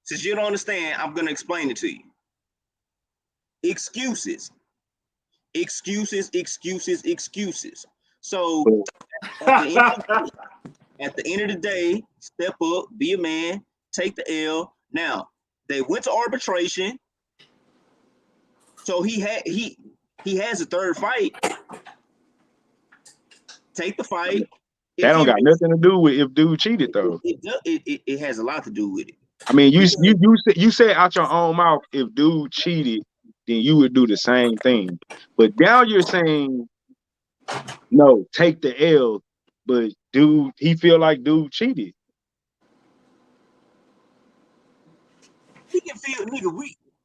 Since you don't understand, I'm gonna explain it to you. Excuses. So at the end of the day, step up, be a man, take the L. Now they went to arbitration, so he has a third fight. Take the fight. That don't got nothing to do with if dude cheated though. It has a lot to do with it. I mean, you said out your own mouth if dude cheated, then you would do the same thing. But now you're saying no, take the L. But dude, he feel like dude cheated. He can feel, nigga.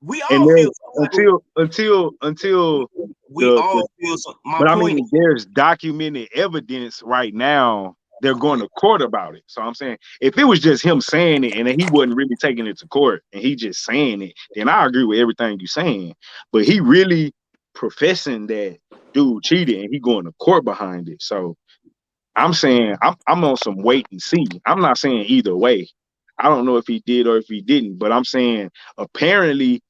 We And all then feel until we all feel some. My but I point mean, there's documented evidence right now. They're going to court about it. So I'm saying, if it was just him saying it and he wasn't really taking it to court and he just saying it, then I agree with everything you're saying. But he really professing that dude cheated and he going to court behind it. So I'm saying I'm on some wait and see. I'm not saying either way. I don't know if he did or if he didn't, but I'm saying apparently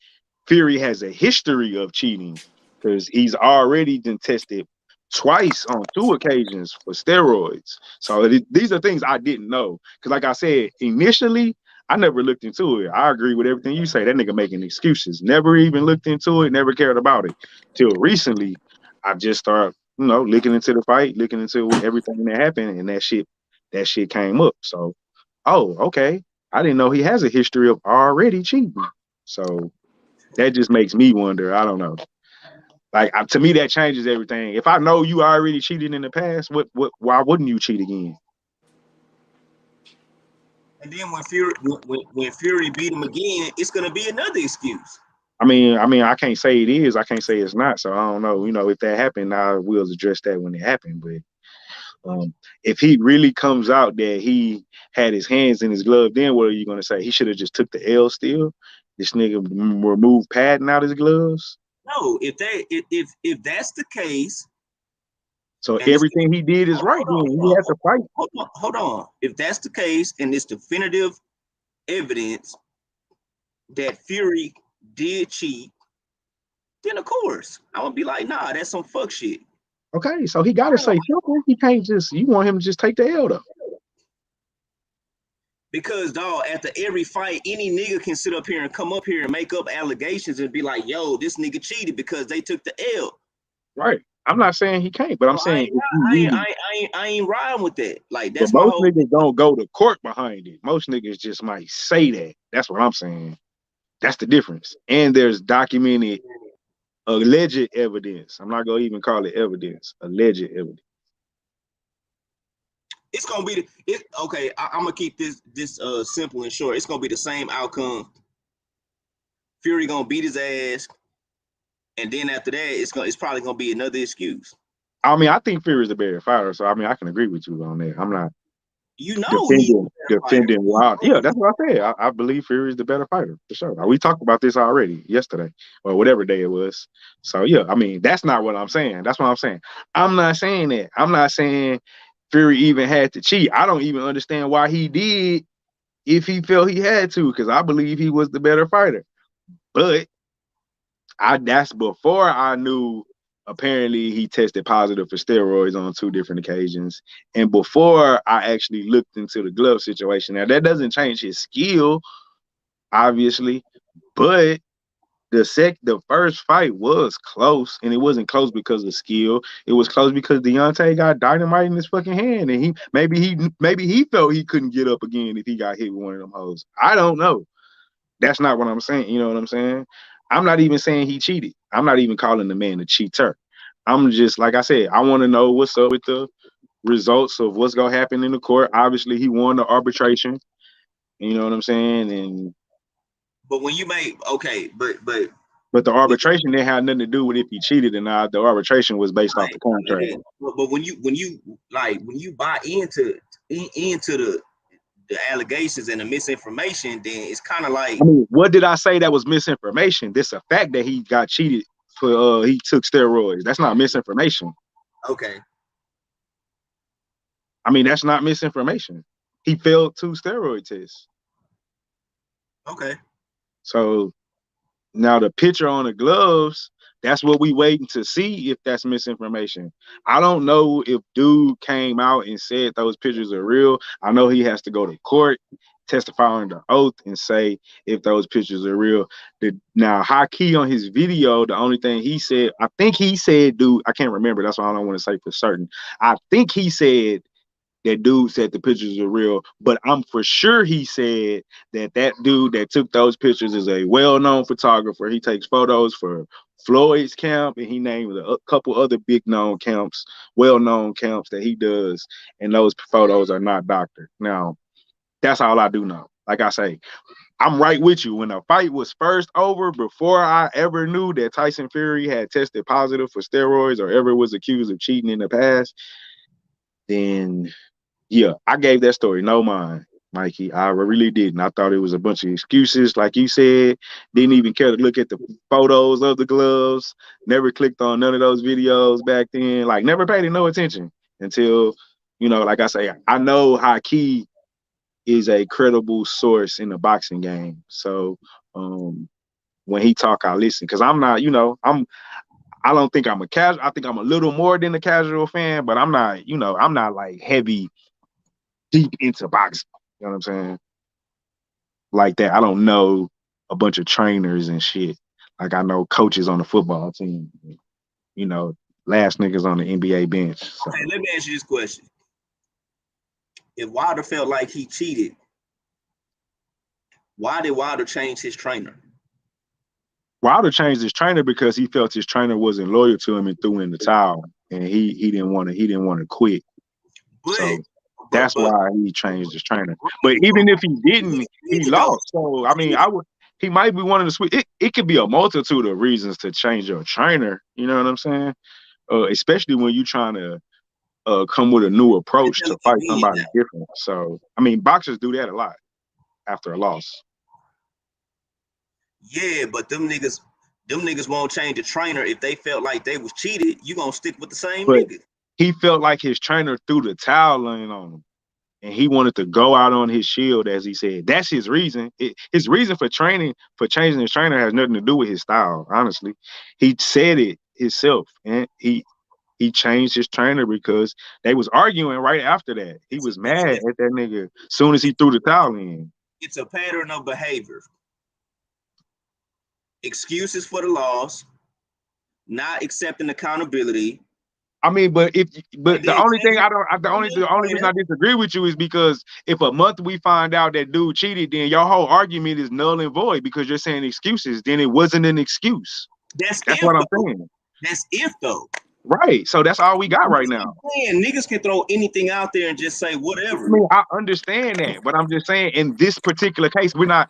Fury has a history of cheating because he's already been tested twice on 2 occasions for steroids. So these are things I didn't know. Because like I said, initially, I never looked into it. I agree with everything you say. That nigga making excuses. Never even looked into it, never cared about it. Till recently, I just started, looking into the fight, looking into everything that happened, and that shit came up. So, oh, okay. I didn't know he has a history of already cheating. So that just makes me wonder. I don't know. Like to me, that changes everything. If I know you already cheated in the past, why wouldn't you cheat again? And then when Fury beat him again, it's gonna be another excuse. I mean, I can't say it is. I can't say it's not. So I don't know. If that happened, I will address that when it happened. But if he really comes out that he had his hands in his glove, then what are you gonna say? He should have just took the L still. This nigga removed padding out his gloves. No, if that's the case, so everything he did is right. Then he had to fight. Hold on. If that's the case, and it's definitive evidence that Fury did cheat, then of course I would be like, nah, that's some fuck shit. Okay, so he gotta say something. He can't just. You want him to just take the L though. Because dog, after every fight, any nigga can sit up here and come up here and make up allegations and be like, yo, this nigga cheated because they took the L. Right. I'm not saying he can't, but I'm saying I ain't riding with that. Like that's but most niggas don't go to court behind it. Most niggas just might say that. That's what I'm saying. That's the difference. And there's documented alleged evidence. I'm not gonna even call it evidence. Alleged evidence. It's gonna be okay. I'm gonna keep this simple and short. It's gonna be the same outcome. Fury gonna beat his ass, and then after that, it's probably gonna be another excuse. I mean, I think Fury's the better fighter, so I mean, I can agree with you on that. I'm not, defending Wild. Yeah, that's what I said. I believe Fury's the better fighter for sure. We talked about this already yesterday or whatever day it was. So yeah, I mean, that's not what I'm saying. That's what I'm saying. I'm not saying that. I'm not saying Fury even had to cheat. I don't even understand why he did if he felt he had to, because I believe he was the better fighter. But that's before I knew apparently he tested positive for steroids on 2 different occasions. And before I actually looked into the glove situation. Now that doesn't change his skill, obviously, but the first fight was close, and it wasn't close because of skill. It was close because Deontay got dynamite in his fucking hand, and maybe he felt he couldn't get up again if he got hit with one of them hoes. I don't know. That's not what I'm saying. You know what I'm saying? I'm not even saying he cheated. I'm not even calling the man a cheater. I'm just, like I said, I want to know what's up with the results of what's gonna happen in the court. Obviously, he won the arbitration. You know what I'm saying? But when you make but the arbitration didn't have nothing to do with if he cheated or not. The arbitration was based off the contract. But when you buy into the allegations and the misinformation, then it's kind of like, I mean, what did I say that was misinformation? This a fact that he got cheated for he took steroids. That's not misinformation. Okay. I mean, that's not misinformation. He failed 2 steroid tests. Okay. So now the picture on the gloves, that's what we waiting to see if that's misinformation. I don't know if dude came out and said those pictures are real. I know he has to go to court, testify under oath, and say if those pictures are real. Now, Haki on his video, the only thing he said, I think he said, dude, I can't remember. That's why I don't want to say for certain. I think he said that dude said the pictures are real, but I'm for sure he said that dude that took those pictures is a well-known photographer. He takes photos for Floyd's camp, and he named a couple other big-known camps, well-known camps that he does, and those photos are not doctored. Now, that's all I do know. Like I say, I'm right with you. When the fight was first over, before I ever knew that Tyson Fury had tested positive for steroids or ever was accused of cheating in the past, then yeah, I gave that story no mind, Mikey. I really didn't. I thought it was a bunch of excuses, like you said. Didn't even care to look at the photos of the gloves. Never clicked on none of those videos back then. Like, never paid it no attention until, like I say, I know Haki is a credible source in the boxing game. So when he talk, I listen, because I'm not, I don't think I'm a casual. I think I'm a little more than a casual fan, but I'm not, I'm not like heavy deep into boxing. You know what I'm saying? Like that. I don't know a bunch of trainers and shit. Like I know coaches on the football team, last niggas on the NBA bench. So. Okay, let me ask you this question. If Wilder felt like he cheated, why did Wilder change his trainer? Wilder changed his trainer because he felt his trainer wasn't loyal to him and threw in the towel, and he didn't want to quit. So that's why he changed his trainer. But even if he didn't, he lost. So I mean, he might be wanting to switch. It could be a multitude of reasons to change your trainer. You know what I'm saying? Especially when you're trying to come with a new approach to fight somebody different. So I mean, boxers do that a lot after a loss. Yeah, but them niggas won't change the trainer if they felt like they was cheated. You gonna stick with the same nigga. He felt like his trainer threw the towel in on him, and he wanted to go out on his shield, as he said. That's his reason. His reason for changing his trainer has nothing to do with his style. Honestly, he said it himself, and he changed his trainer because they was arguing right after that. He was mad at that nigga as soon as he threw the towel in. It's a pattern of behavior. Excuses for the loss, not accepting accountability. I mean, but the only reason I disagree with you is because if a month we find out that dude cheated, then your whole argument is null and void because you're saying excuses. Then it wasn't an excuse. That's what I'm saying. That's if though. Right. So that's all we got right now. Niggas can throw anything out there and just say whatever. I mean, I understand that, but I'm just saying in this particular case, we're not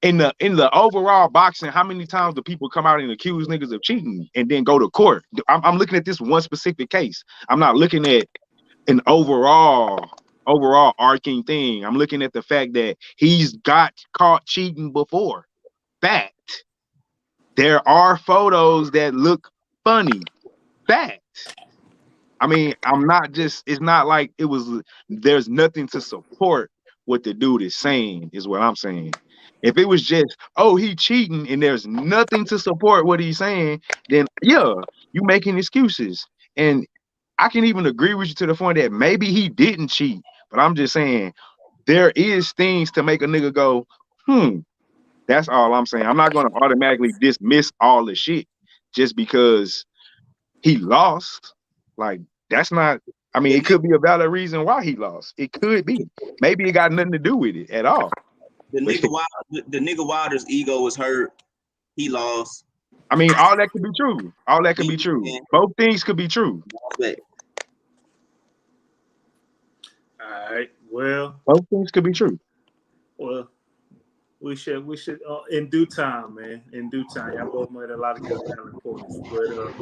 in the overall boxing. How many times do people come out and accuse niggas of cheating and then go to court? I'm looking at this one specific case. I'm not looking at an overall arcing thing. I'm looking at the fact that he's got caught cheating before. Fact. There are photos that look funny. Fact. I mean, it's not like there's nothing to support what the dude is saying, is what I'm saying. If it was just, oh, he cheating and there's nothing to support what he's saying, then yeah, you making excuses. And I can even agree with you to the point that maybe he didn't cheat, but I'm just saying there is things to make a nigga go, that's all I'm saying. I'm not going to automatically dismiss all the shit just because he lost. Like, that's not, I mean, it could be a valid reason why he lost. It could be. Maybe it got nothing to do with it at all. The nigga Wilder's ego was hurt. He lost. I mean, all that could be true. All that could be true. Both things could be true. All right. Well, both things could be true. Well, we should in due time, man. In due time. Y'all both made a lot of good points. But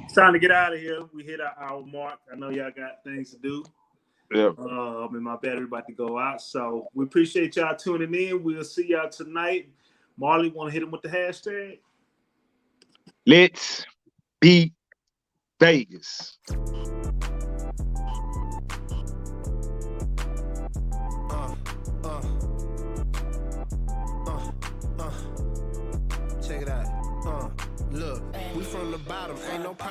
it's time to get out of here. We hit our hour mark. I know y'all got things to do. Yeah. And my battery about to go out. So we appreciate y'all tuning in. We'll see y'all tonight. Marley, want to hit him with the hashtag? Let's beat Vegas. Check it out. Look, we from the bottom, ain't no